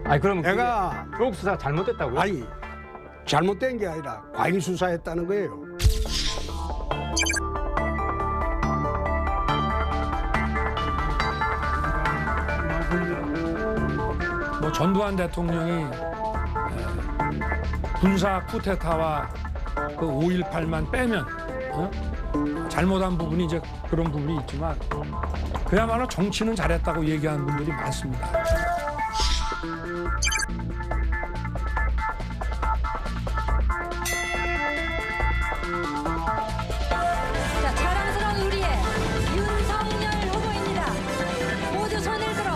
아니 그러면 내가 조국 수사가 잘못됐다고요? 아니 잘못된 게 아니라 과잉 수사했다는 거예요. 뭐 전두환 대통령이 군사 쿠데타와 그 5.18만 빼면 잘못한 부분이 이제 그런 부분이 있지만 그야말로 정치는 잘했다고 얘기하는 분들이 많습니다. 자, 자랑스러운 우리의 윤석열 후보입니다. 모두 손을 들어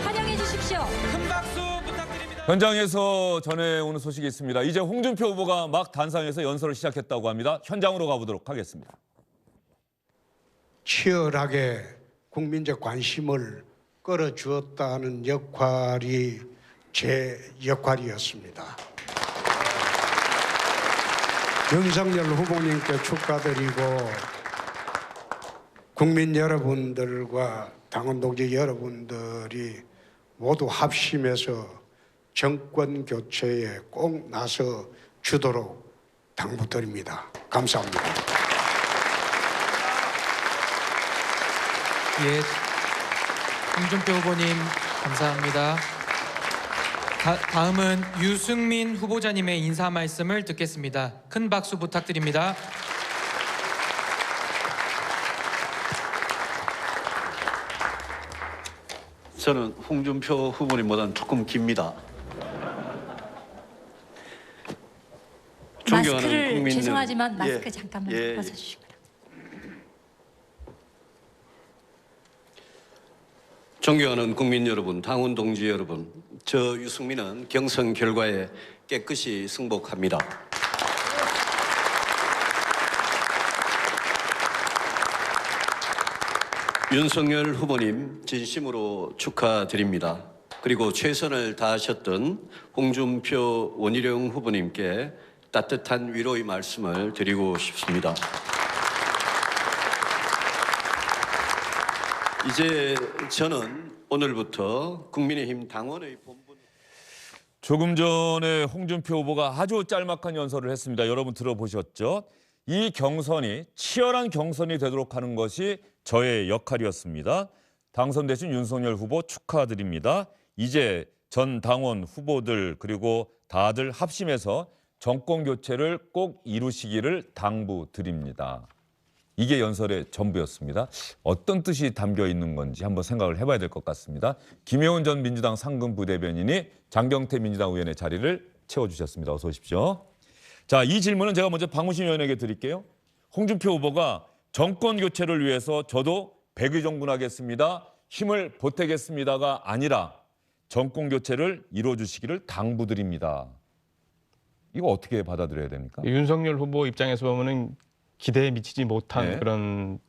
환영해 주십시오. 큰 박수 부탁드립니다. 현장에서 전해오는 소식이 있습니다. 이제 홍준표 후보가 막 단상에서 연설을 시작했다고 합니다. 현장으로 가보도록 하겠습니다. 치열하게 국민적 관심을 끌어주었다는 역할이 제 역할이었습니다. 윤석열 후보님께 축하드리고 국민 여러분들과 당원 동지 여러분들이 모두 합심해서 정권 교체에 꼭 나서 주도록 당부드립니다. 감사합니다. 예, 홍준표 후보님 감사합니다. 다음은 유승민 후보자님의 인사 말씀을 듣겠습니다. 큰 박수 부탁드립니다. 저는 홍준표 후보님보다는 조금 깁니다. 마스크를 죄송하지만 마스크 잠깐만 벗어주시고요. 존경하는 국민 여러분, 당원 동지 여러분, 저 유승민은 경선 결과에 깨끗이 승복합니다. 윤석열 후보님 진심으로 축하드립니다. 그리고 최선을 다하셨던 홍준표 원희룡 후보님께 따뜻한 위로의 말씀을 드리고 싶습니다. 이제 저는 오늘부터 국민의힘 당원의 본분. 조금 전에 홍준표 후보가 아주 짤막한 연설을 했습니다. 여러분 들어보셨죠? 이 경선이 치열한 경선이 되도록 하는 것이 저의 역할이었습니다. 당선되신 윤석열 후보 축하드립니다. 이제 전 당원 후보들 그리고 다들 합심해서 정권 교체를 꼭 이루시기를 당부드립니다. 이게 연설의 전부였습니다. 어떤 뜻이 담겨 있는 건지 한번 생각을 해봐야 될 것 같습니다. 김혜원 전 민주당 상근 부대변인이 장경태 민주당 의원의 자리를 채워주셨습니다. 어서 오십시오. 자, 이 질문은 제가 먼저 박무신 의원에게 드릴게요. 홍준표 후보가 정권 교체를 위해서 저도 백의종군하겠습니다. 힘을 보태겠습니다가 아니라 정권 교체를 이뤄주시기를 당부드립니다. 이거 어떻게 받아들여야 됩니까? 윤석열 후보 입장에서 보면은 기대에 미치지 못한 네. 그런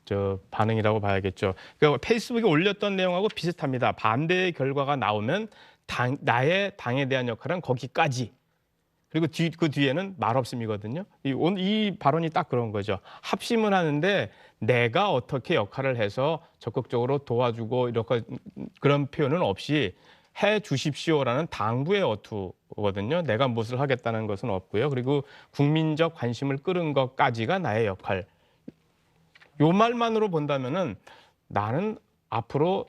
반응이라고 봐야겠죠. 그러니까 페이스북에 올렸던 내용하고 비슷합니다. 반대의 결과가 나오면 나의 당에 대한 역할은 거기까지. 그리고 그 뒤에는 말없음이거든요. 이 발언이 딱 그런 거죠. 합심을 하는데 내가 어떻게 역할을 해서 적극적으로 도와주고 이렇게 그런 표현은 없이 해 주십시오라는 당부의 어투거든요. 내가 무엇을 하겠다는 것은 없고요. 그리고 국민적 관심을 끌은 것까지가 나의 역할. 요 말만으로 본다면은 나는 앞으로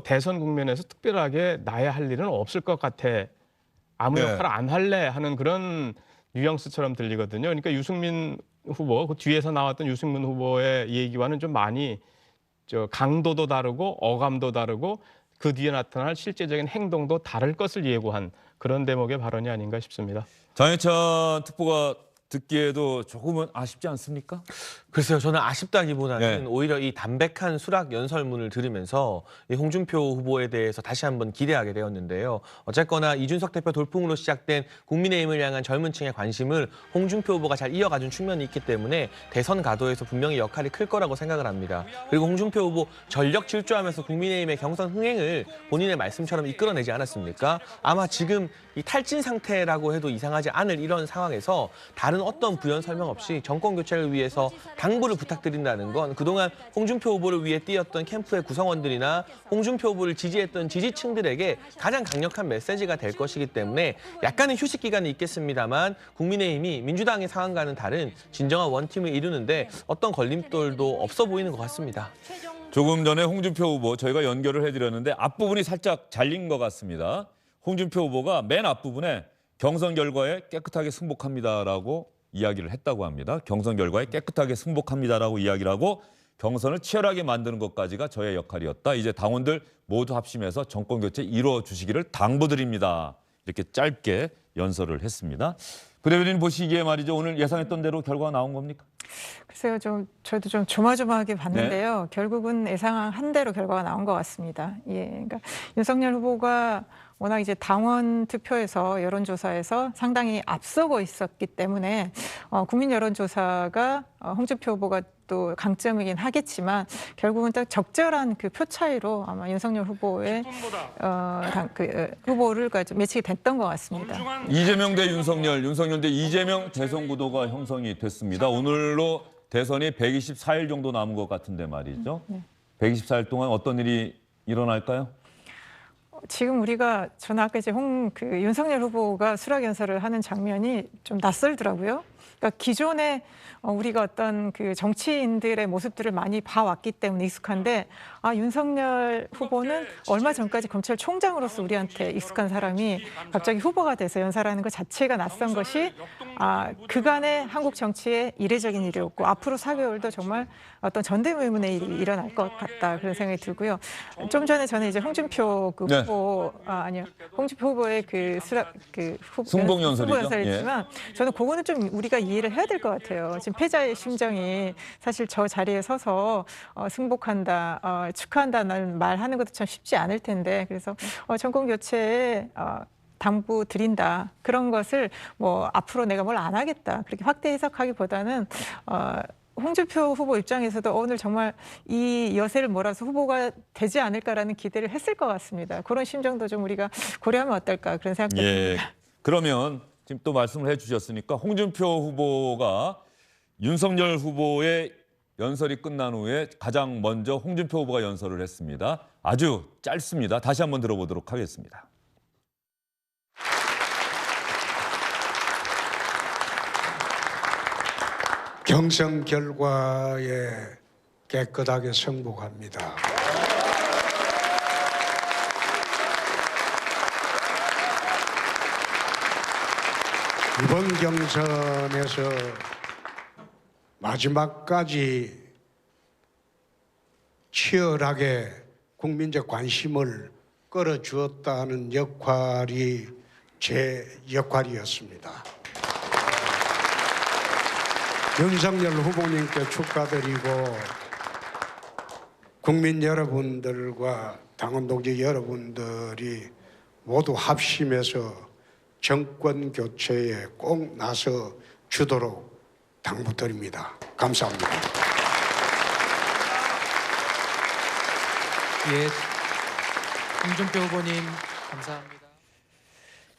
대선 국면에서 특별하게 나야 할 일은 없을 것 같아. 아무 역할 안 할래 하는 그런 뉘앙스처럼 들리거든요. 그러니까 유승민 후보, 그 뒤에서 나왔던 유승민 후보의 얘기와는 좀 많이 강도도 다르고 어감도 다르고 그 뒤에 나타날 실제적인 행동도 다를 것을 예고한 그런 대목의 발언이 아닌가 싶습니다. 장해찬 특보가 듣기에도 조금은 아쉽지 않습니까? 글쎄요, 저는 아쉽다기보다는 네. 오히려 이 담백한 수락 연설문을 들으면서 이 홍준표 후보에 대해서 다시 한번 기대하게 되었는데요. 어쨌거나 이준석 대표 돌풍으로 시작된 국민의힘을 향한 젊은 층의 관심을 홍준표 후보가 잘 이어가준 측면이 있기 때문에 대선 가도에서 분명히 역할이 클 거라고 생각을 합니다. 그리고 홍준표 후보 전력 질주하면서 국민의힘의 경선 흥행을 본인의 말씀처럼 이끌어내지 않았습니까? 아마 지금 이 탈진 상태라고 해도 이상하지 않을 이런 상황에서 다른 다른 어떤 부연 설명 없이 정권 교체를 위해서 당부를 부탁드린다는 건 그동안 홍준표 후보를 위해 뛰었던 캠프의 구성원들이나 홍준표 후보를 지지했던 지지층들에게 가장 강력한 메시지가 될 것이기 때문에 약간의 휴식 기간이 있겠습니다만 국민의힘이 민주당의 상황과는 다른 진정한 원팀을 이루는데 어떤 걸림돌도 없어 보이는 것 같습니다. 조금 전에 홍준표 후보 저희가 연결을 해드렸는데 앞부분이 살짝 잘린 것 같습니다. 홍준표 후보가 맨 앞부분에 경선 결과에 깨끗하게 승복합니다라고 이야기를 했다고 합니다. 경선 결과에 깨끗하게 승복합니다라고 이야기를 하고 경선을 치열하게 만드는 것까지가 저의 역할이었다. 이제 당원들 모두 합심해서 정권 교체 이루어 주시기를 당부드립니다. 이렇게 짧게 연설을 했습니다. 부대변인 보시기에 말이죠. 오늘 예상했던 대로 결과가 나온 겁니까? 글쎄요, 저도 좀 조마조마하게 봤는데요. 결국은 예상한 대로 결과가 나온 것 같습니다. 예, 그러니까 윤석열 후보가 워낙 이제 당원 투표에서 여론조사에서 상당히 앞서고 있었기 때문에 국민 여론조사가 홍준표 후보가 또 강점이긴 하겠지만 결국은 딱 적절한 그 표 차이로 아마 윤석열 후보의 후보를 매치가 됐던 것 같습니다. 이재명 대 윤석열, 윤석열 대 이재명 대선 구도가 형성이 됐습니다. 오늘로 대선이 124일 정도 남은 것 같은데 말이죠. 네. 124일 동안 어떤 일이 일어날까요? 지금 저는 아까 이제 윤석열 후보가 수락 연설을 하는 장면이 좀 낯설더라고요. 그러니까 기존에 우리가 어떤 그 정치인들의 모습들을 많이 봐왔기 때문에 익숙한데 윤석열 후보는 얼마 전까지 검찰총장으로서 우리한테 익숙한 사람이 갑자기 후보가 돼서 연설하는 것 자체가 낯선 것이 그간의 한국 정치의 이례적인 일이었고 앞으로 4개월도 정말 어떤 전대미문의 일이 일어날 것 같다 그런 생각이 들고요. 좀 전에 저는 이제 홍준표 홍준표 후보의 승복 연설이죠. 연설이지만 저는 그거는 좀 우리가 이해를 해야 될 것 같아요. 지금 패자의 심정이 사실 저 자리에 서서 승복한다, 축하한다는 말하는 것도 참 쉽지 않을 텐데 그래서 정권 교체에 당부 드린다 그런 것을 앞으로 내가 뭘 안 하겠다 그렇게 확대 해석하기보다는 홍준표 후보 입장에서도 오늘 정말 이 여세를 몰아서 후보가 되지 않을까라는 기대를 했을 것 같습니다. 그런 심정도 좀 우리가 고려하면 어떨까 그런 생각도 듭니다. 그러면 지금 또 말씀을 해주셨으니까 홍준표 후보가 윤석열 후보의 연설이 끝난 후에 가장 먼저 홍준표 후보가 연설을 했습니다. 아주 짧습니다. 다시 한번 들어보도록 하겠습니다. 경선 결과에 깨끗하게 승복합니다. 이번 경선에서 마지막까지 치열하게 국민적 관심을 끌어주었다는 역할이 제 역할이었습니다. 윤석열 후보님께 축하드리고 국민 여러분들과 당원 동지 여러분들이 모두 합심해서 정권 교체에 꼭 나서 주도록 당부드립니다. 감사합니다. 홍준표 후보님 감사합니다.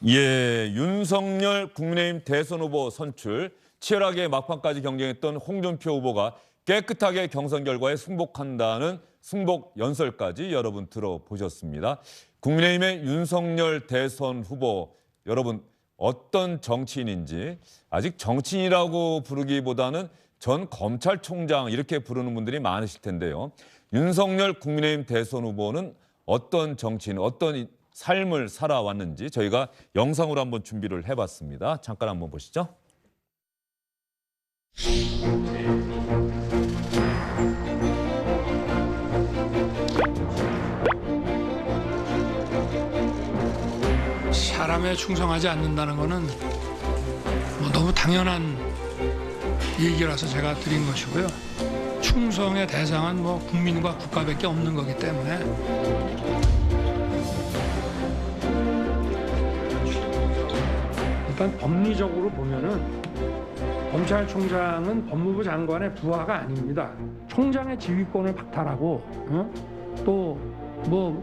윤석열 국민의힘 대선 후보 선출 치열하게 막판까지 경쟁했던 홍준표 후보가 깨끗하게 경선 결과에 승복한다는 승복 연설까지 여러분 들어보셨습니다. 국민의힘의 윤석열 대선 후보 여러분 어떤 정치인인지 아직 정치인이라고 부르기보다는 전 검찰총장 이렇게 부르는 분들이 많으실 텐데요. 윤석열 국민의힘 대선 후보는 어떤 정치인, 어떤 삶을 살아왔는지 저희가 영상으로 한번 준비를 해봤습니다. 잠깐 한번 보시죠. 사람에 충성하지 않는다는 거는 너무 당연한 얘기라서 제가 드린 것이고요. 충성의 대상은 국민과 국가밖에 없는 거기 때문에 일단 법리적으로 보면은 검찰총장은 법무부 장관의 부하가 아닙니다. 총장의 지휘권을 박탈하고 또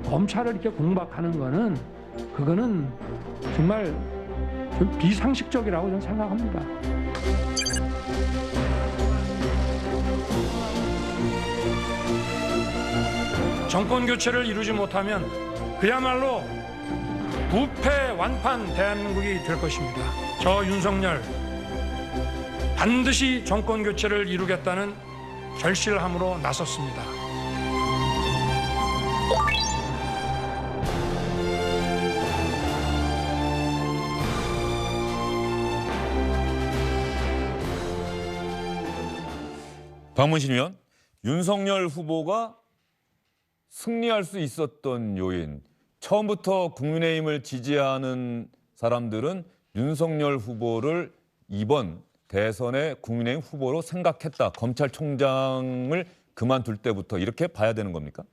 검찰을 이렇게 공박하는 거는 그거는 정말 비상식적이라고 저는 생각합니다. 정권 교체를 이루지 못하면 그야말로 부패 완판 대한민국이 될 것입니다. 저 윤석열 반드시 정권 교체를 이루겠다는 결실함으로 나섰습니다. 박문신 의원, 윤석열 후보가 승리할 수 있었던 요인, 처음부터 국민의힘을 지지하는 사람들은 윤석열 후보를 이번 대선의 국민의힘 후보로 생각했다. 검찰총장을 그만둘 때부터 이렇게 봐야 되는 겁니까?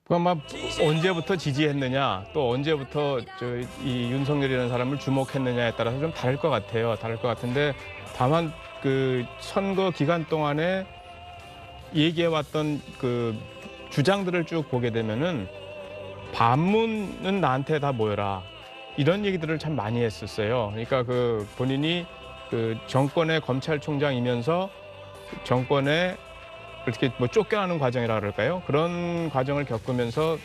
아마 언제부터 지지했느냐, 또 언제부터 이 윤석열이라는 사람을 주목했느냐에 따라서 좀 다를 것 같아요. 다를 것 같은데 다만 그 선거 기간 동안에 얘기해왔던 그 주장들을 쭉 보게 되면은 반문은 나한테 다 모여라 이런 얘기들을 참 많이 했었어요. 그러니까 그 본인이 그 정권의 검찰총장이면서 정권에 이렇게 뭐 쫓겨나는 과정이라 그럴까요? 그런 과정을 겪으면서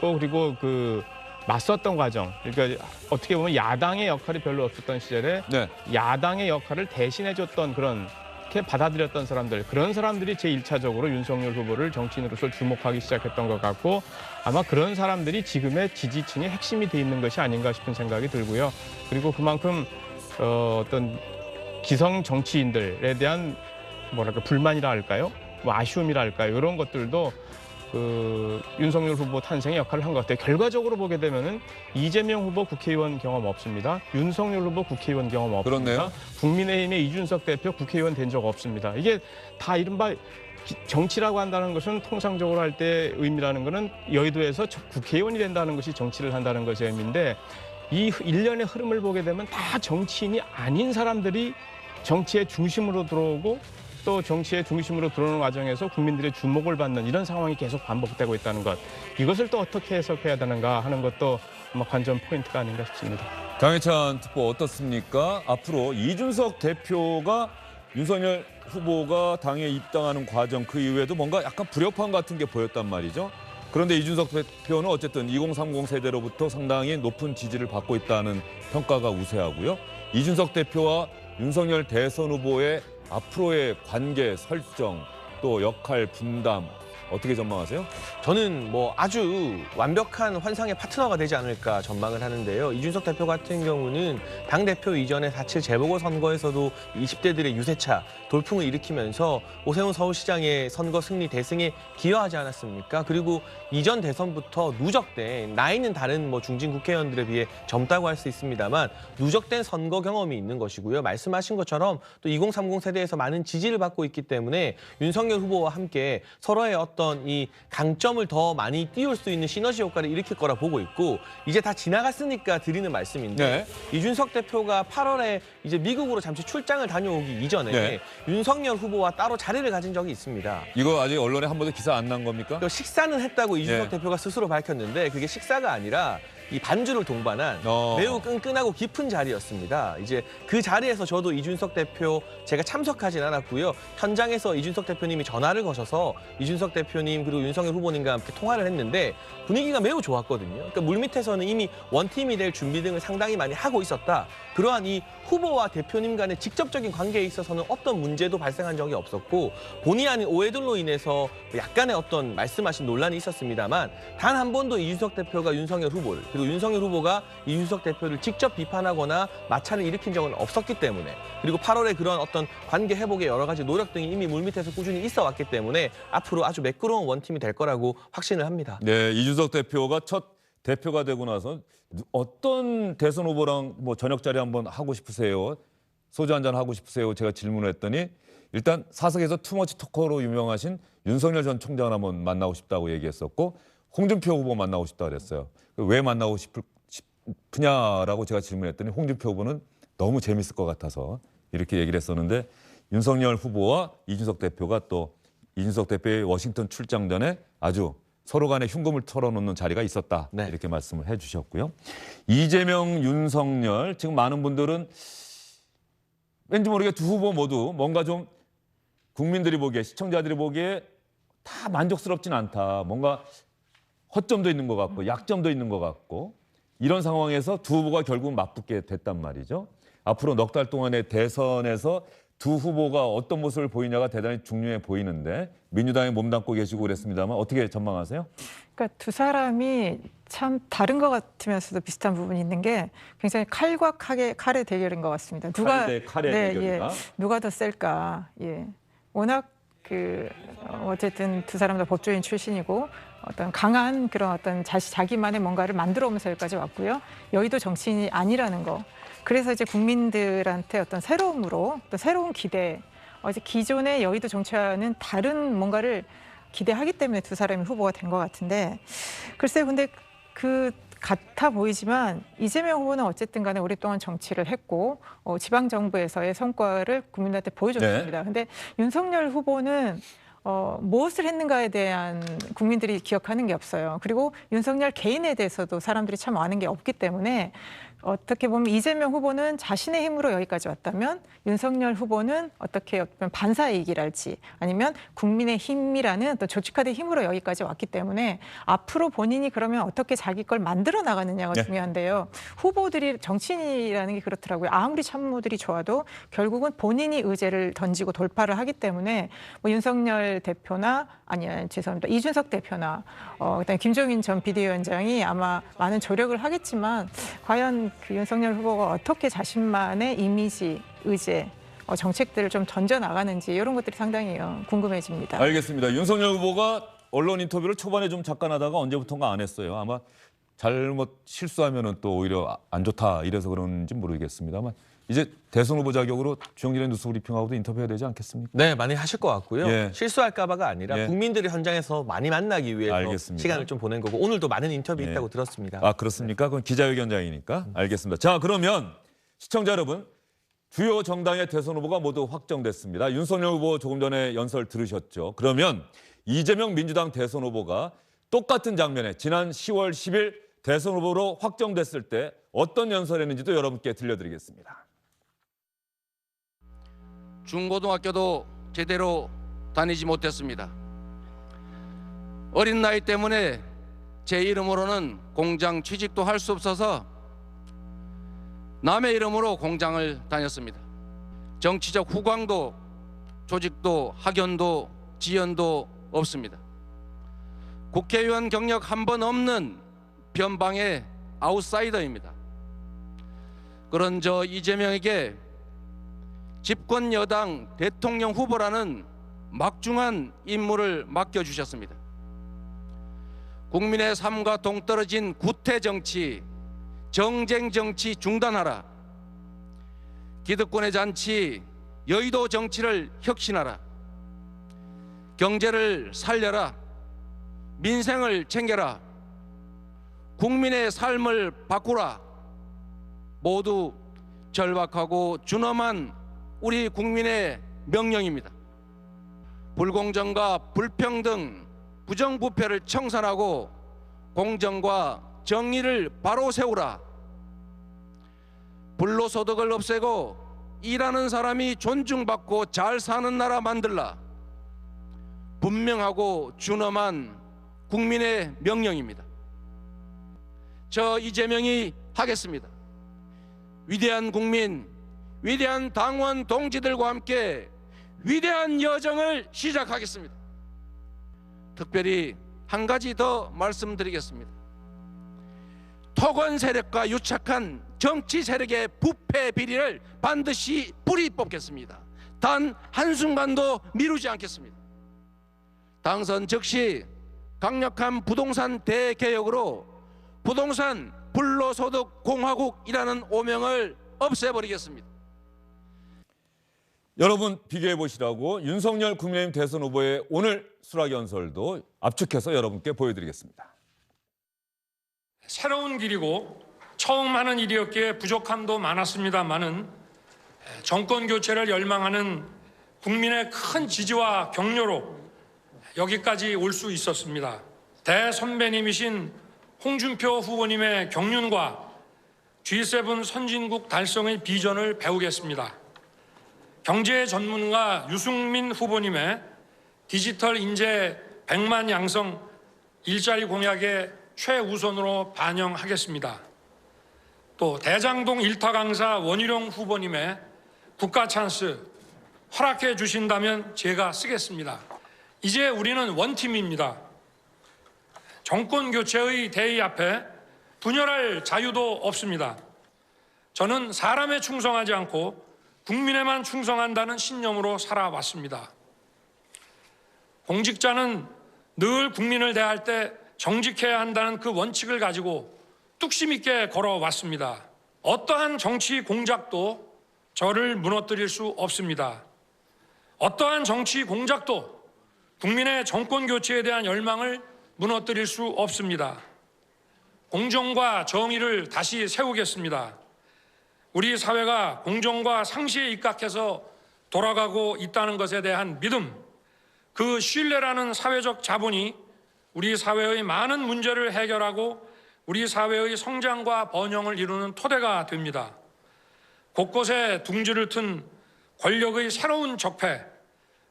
또 그리고 그 맞섰던 과정, 그러니까 어떻게 보면 야당의 역할이 별로 없었던 시절에 네. 야당의 역할을 대신해줬던 그런 이렇게 받아들였던 사람들, 그런 사람들이 제1차적으로 윤석열 후보를 정치인으로서 주목하기 시작했던 것 같고 아마 그런 사람들이 지금의 지지층의 핵심이 돼 있는 것이 아닌가 싶은 생각이 들고요. 그리고 그만큼 어떤 기성 정치인들에 대한 뭐랄까 불만이라 할까요? 뭐 아쉬움이라 할까요? 이런 것들도 그 윤석열 후보 탄생의 역할을 한 것 같아요. 결과적으로 보게 되면은 이재명 후보 국회의원 경험 없습니다. 윤석열 후보 국회의원 경험 없습니다. 그렇네요. 국민의힘의 이준석 대표 국회의원 된 적 없습니다. 이게 다 이른바 정치라고 한다는 것은 통상적으로 할 때 의미라는 것은 여의도에서 국회의원이 된다는 것이 정치를 한다는 것의 의미인데 이 일련의 흐름을 보게 되면 다 정치인이 아닌 사람들이 정치의 중심으로 들어오고 또 정치의 중심으로 들어오는 과정에서 국민들의 주목을 받는 이런 상황이 계속 반복되고 있다는 것. 이것을 또 어떻게 해석해야 되는가 하는 것도 아마 관전 포인트가 아닌가 싶습니다. 강해찬 특보 어떻습니까? 앞으로 이준석 대표가 윤석열 후보가 당에 입당하는 과정 그 이후에도 뭔가 약간 불협화 같은 게 보였단 말이죠. 그런데 이준석 대표는 어쨌든 2030 세대로부터 상당히 높은 지지를 받고 있다는 평가가 우세하고요. 이준석 대표와 윤석열 대선 후보의 앞으로의 관계 설정, 또 역할 분담 어떻게 전망하세요? 저는 뭐 아주 완벽한 환상의 파트너가 되지 않을까 전망을 하는데요. 이준석 대표 같은 경우는 당대표 이전의 4.7 재보궐선거에서도 20대들의 유세차, 돌풍을 일으키면서 오세훈 서울시장의 선거 승리 대승에 기여하지 않았습니까? 그리고 이전 대선부터 누적된, 나이는 다른 뭐 중진 국회의원들에 비해 젊다고 할 수 있습니다만 누적된 선거 경험이 있는 것이고요. 말씀하신 것처럼 또 2030 세대에서 많은 지지를 받고 있기 때문에 윤석열 후보와 함께 서로의 어떤 이 강점을 더 많이 띄울 수 있는 시너지 효과를 일으킬 거라 보고 있고 이제 다 지나갔으니까 드리는 말씀인데 이준석 대표가 8월에 이제 미국으로 잠시 출장을 다녀오기 이전에 윤석열 후보와 따로 자리를 가진 적이 있습니다. 이거 아직 언론에 한 번도 기사 안 난 겁니까? 식사는 했다고 이준석 대표가 스스로 밝혔는데 그게 식사가 아니라 이 반주를 동반한 매우 끈끈하고 깊은 자리였습니다. 이제 그 자리에서 저도 이준석 대표 제가 참석하진 않았고요. 현장에서 이준석 대표님이 전화를 거셔서 이준석 대표님 그리고 윤석열 후보님과 함께 통화를 했는데 분위기가 매우 좋았거든요. 그러니까 물밑에서는 이미 원팀이 될 준비 등을 상당히 많이 하고 있었다. 그러한 이 후보와 대표님 간의 직접적인 관계에 있어서는 어떤 문제도 발생한 적이 없었고 본의 아닌 오해들로 인해서 약간의 어떤 말씀하신 논란이 있었습니다만 단 한 번도 이준석 대표가 윤석열 후보를 그리고 윤석열 후보가 이준석 대표를 직접 비판하거나 마찰을 일으킨 적은 없었기 때문에 그리고 8월에 그런 어떤 관계 회복의 여러 가지 노력 등이 이미 물밑에서 꾸준히 있어 왔기 때문에 앞으로 아주 매끄러운 원팀이 될 거라고 확신을 합니다. 네, 이준석 대표가 첫 대표가 되고 나서 어떤 대선 후보랑 뭐 저녁 자리 한번 하고 싶으세요? 소주 한잔 하고 싶으세요? 제가 질문을 했더니 일단 사석에서 투머치 토커로 유명하신 윤석열 전 총장을 한번 만나고 싶다고 얘기했었고 홍준표 후보 만나고 싶다고 그랬어요. 왜 만나고 싶으냐라고 제가 질문했더니 홍준표 후보는 너무 재밌을 것 같아서 이렇게 얘기를 했었는데 윤석열 후보와 이준석 대표가 또 이준석 대표의 워싱턴 출장 전에 아주 서로 간에 흉금을 털어놓는 자리가 있었다. 네. 이렇게 말씀을 해주셨고요. 이재명, 윤석열 지금 많은 분들은 왠지 모르게 두 후보 모두 뭔가 좀 국민들이 보기에 시청자들이 보기에 다 만족스럽진 않다. 뭔가 허점도 있는 것 같고 약점도 있는 것 같고 이런 상황에서 두 후보가 결국 맞붙게 됐단 말이죠. 앞으로 넉 달 동안의 대선에서 두 후보가 어떤 모습을 보이냐가 대단히 중요해 보이는데 민주당에 몸담고 계시고 그랬습니다만 어떻게 전망하세요? 그러니까 두 사람이 참 다른 것 같으면서도 비슷한 부분이 있는 게 굉장히 칼과 칼의 대결인 것 같습니다. 칼 대 칼의 대결이다. 누가 더 셀까? 예. 워낙 어쨌든 두 사람 다 법조인 출신이고 어떤 강한 그런 어떤 자기만의 뭔가를 만들어오면서 여기까지 왔고요. 여의도 정치인이 아니라는 거. 그래서 이제 국민들한테 어떤 새로움으로 또 새로운 기대, 이제 기존의 여의도 정치와는 다른 뭔가를 기대하기 때문에 두 사람이 후보가 된 것 같은데 글쎄요. 근데 같아 보이지만 이재명 후보는 어쨌든 간에 오랫동안 정치를 했고 지방정부에서의 성과를 국민들한테 보여줬습니다. 네. 근데 윤석열 후보는 무엇을 했는가에 대한 국민들이 기억하는 게 없어요. 그리고 윤석열 개인에 대해서도 사람들이 참 아는 게 없기 때문에 어떻게 보면 이재명 후보는 자신의 힘으로 여기까지 왔다면 윤석열 후보는 어떻게 보면 반사이익이랄지 아니면 국민의 힘이라는 또 조직화된 힘으로 여기까지 왔기 때문에 앞으로 본인이 그러면 어떻게 자기 걸 만들어 나가느냐가 네. 중요한데요. 후보들이 정치인이라는 게 그렇더라고요. 아무리 참모들이 좋아도 결국은 본인이 의제를 던지고 돌파를 하기 때문에 뭐 윤석열 대표나 죄송합니다. 이준석 대표나 그다음에 김종인 전 비대위원장이 아마 많은 조력을 하겠지만 과연 그 윤석열 후보가 어떻게 자신만의 이미지, 의제, 정책들을 좀 던져 나가는지 이런 것들이 상당히 궁금해집니다. 알겠습니다. 윤석열 후보가 언론 인터뷰를 초반에 좀 잠깐 하다가 언제부턴가 안 했어요. 아마 잘못 실수하면은 또 오히려 안 좋다 이래서 그런지 모르겠습니다만 이제 대선 후보 자격으로 주영진의 뉴스 브리핑하고도 인터뷰해야 되지 않겠습니까? 네, 많이 하실 것 같고요. 예. 실수할까 봐가 아니라 예. 국민들이 현장에서 많이 만나기 위해서 알겠습니다. 시간을 좀 보낸 거고 오늘도 많은 인터뷰 예. 있다고 들었습니다. 아, 그렇습니까? 그건 기자회견장이니까. 알겠습니다. 자, 그러면 시청자 여러분, 주요 정당의 대선 후보가 모두 확정됐습니다. 윤석열 후보 조금 전에 연설 들으셨죠? 그러면 이재명 민주당 대선 후보가 똑같은 장면에 지난 10월 10일 대선 후보로 확정됐을 때 어떤 연설했는지도 여러분께 들려드리겠습니다. 중고등학교도 제대로 다니지 못했습니다. 어린 나이 때문에 제 이름으로는 공장 취직도 할 수 없어서 남의 이름으로 공장을 다녔습니다. 정치적 후광도 조직도 학연도 지연도 없습니다. 국회의원 경력 한 번 없는 변방의 아웃사이더입니다. 그런 저 이재명에게 집권 여당 대통령 후보라는 막중한 임무를 맡겨주셨습니다. 국민의 삶과 동떨어진 구태 정치, 정쟁 정치 중단하라. 기득권의 잔치, 여의도 정치를 혁신하라. 경제를 살려라. 민생을 챙겨라. 국민의 삶을 바꾸라. 모두 절박하고 준엄한 우리 국민의 명령입니다. 불공정과 불평등, 부정부패를 청산하고 공정과 정의를 바로 세우라. 불로소득을 없애고 일하는 사람이 존중받고 잘 사는 나라 만들라. 분명하고 준엄한 국민의 명령입니다. 저 이재명이 하겠습니다. 위대한 국민, 위대한 당원 동지들과 함께 위대한 여정을 시작하겠습니다. 특별히 한 가지 더 말씀드리겠습니다. 토건 세력과 유착한 정치 세력의 부패 비리를 반드시 뿌리 뽑겠습니다. 단 한순간도 미루지 않겠습니다. 당선 즉시 강력한 부동산 대개혁으로 부동산 불로소득 공화국이라는 오명을 없애버리겠습니다. 여러분 비교해 보시라고 윤석열 국민의힘 대선 후보의 오늘 수락 연설도 압축해서 여러분께 보여드리겠습니다. 새로운 길이고 처음 하는 일이었기에 부족함도 많았습니다만은 정권 교체를 열망하는 국민의 큰 지지와 격려로 여기까지 올 수 있었습니다. 대선배님이신 홍준표 후보님의 경륜과 G7 선진국 달성의 비전을 배우겠습니다. 경제 전문가 유승민 후보님의 디지털 인재 100만 양성 일자리 공약에 최우선으로 반영하겠습니다. 또 대장동 일타 강사 원희룡 후보님의 국가 찬스 허락해 주신다면 제가 쓰겠습니다. 이제 우리는 원팀입니다. 정권 교체의 대의 앞에 분열할 자유도 없습니다. 저는 사람에 충성하지 않고 국민에만 충성한다는 신념으로 살아왔습니다. 공직자는 늘 국민을 대할 때 정직해야 한다는 그 원칙을 가지고 뚝심 있게 걸어왔습니다. 어떠한 정치 공작도 저를 무너뜨릴 수 없습니다. 어떠한 정치 공작도 국민의 정권 교체에 대한 열망을 무너뜨릴 수 없습니다. 공정과 정의를 다시 세우겠습니다. 우리 사회가 공정과 상시에 입각해서 돌아가고 있다는 것에 대한 믿음, 그 신뢰라는 사회적 자본이 우리 사회의 많은 문제를 해결하고 우리 사회의 성장과 번영을 이루는 토대가 됩니다. 곳곳에 둥지를 튼 권력의 새로운 적폐,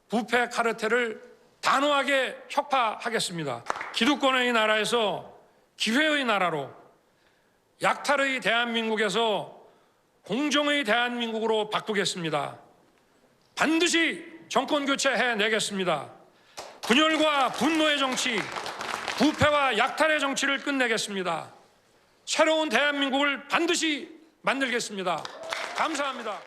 부패 카르텔을 단호하게 혁파하겠습니다. 기득권의 나라에서 기회의 나라로, 약탈의 대한민국에서 공정의 대한민국으로 바꾸겠습니다. 반드시 정권 교체해내겠습니다. 분열과 분노의 정치, 부패와 약탈의 정치를 끝내겠습니다. 새로운 대한민국을 반드시 만들겠습니다. 감사합니다.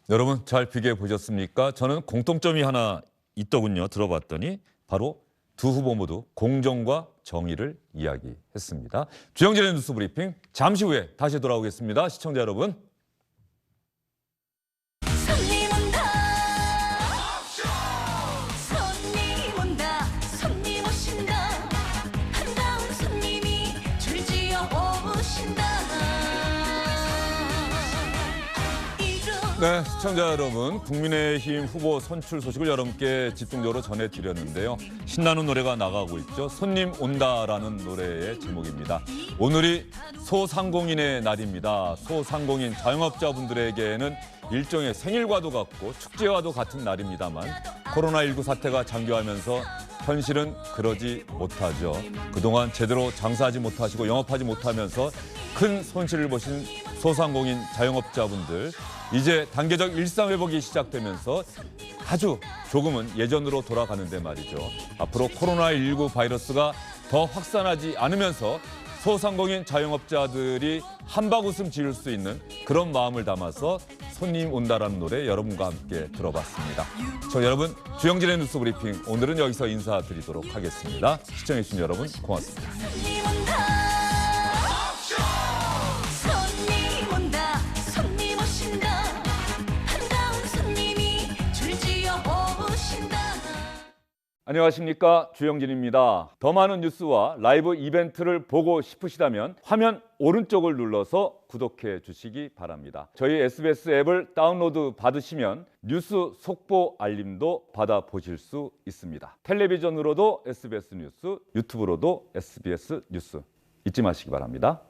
여러분 잘 비교해 보셨습니까? 저는 공통점이 하나 있더군요. 들어봤더니 바로 두 후보 모두 공정과 정의를 이야기했습니다. 주영진의 뉴스 브리핑 잠시 후에 다시 돌아오겠습니다. 시청자 여러분. 손님 온다. 손님 온다. 손님 오신다. 한가운 손님이 줄지어 오신다. 네, 시청자 여러분, 국민의힘 후보 선출 소식을 여러분께 집중적으로 전해드렸는데요. 신나는 노래가 나가고 있죠. 손님 온다라는 노래의 제목입니다. 오늘이 소상공인의 날입니다. 소상공인 자영업자분들에게는 일종의 생일과도 같고 축제와도 같은 날입니다만 코로나19 사태가 장기화하면서 현실은 그러지 못하죠. 그동안 제대로 장사하지 못하시고 영업하지 못하면서 큰 손실을 보신 소상공인 자영업자분들, 이제 단계적 일상회복이 시작되면서 아주 조금은 예전으로 돌아가는데 말이죠. 앞으로 코로나19 바이러스가 더 확산하지 않으면서 소상공인 자영업자들이 한바구음 지을 수 있는 그런 마음을 담아서 손님 온다라는 노래 여러분과 함께 들어봤습니다. 저 여러분, 주영진의 뉴스 브리핑 오늘은 여기서 인사드리도록 하겠습니다. 시청해주신 여러분 고맙습니다. 손님 온다. 손님 온다. 손님 오신다. 한가운 손님이 줄지어 오신다. 안녕하십니까, 주영진입니다. 더 많은 뉴스와 라이브 이벤트를 보고 싶으시다면 화면 오른쪽을 눌러서 구독해 주시기 바랍니다. 저희 SBS 앱을 다운로드 받으시면 뉴스 속보 알림도 받아보실 수 있습니다. 텔레비전으로도 SBS 뉴스, 유튜브로도 SBS 뉴스 잊지 마시기 바랍니다.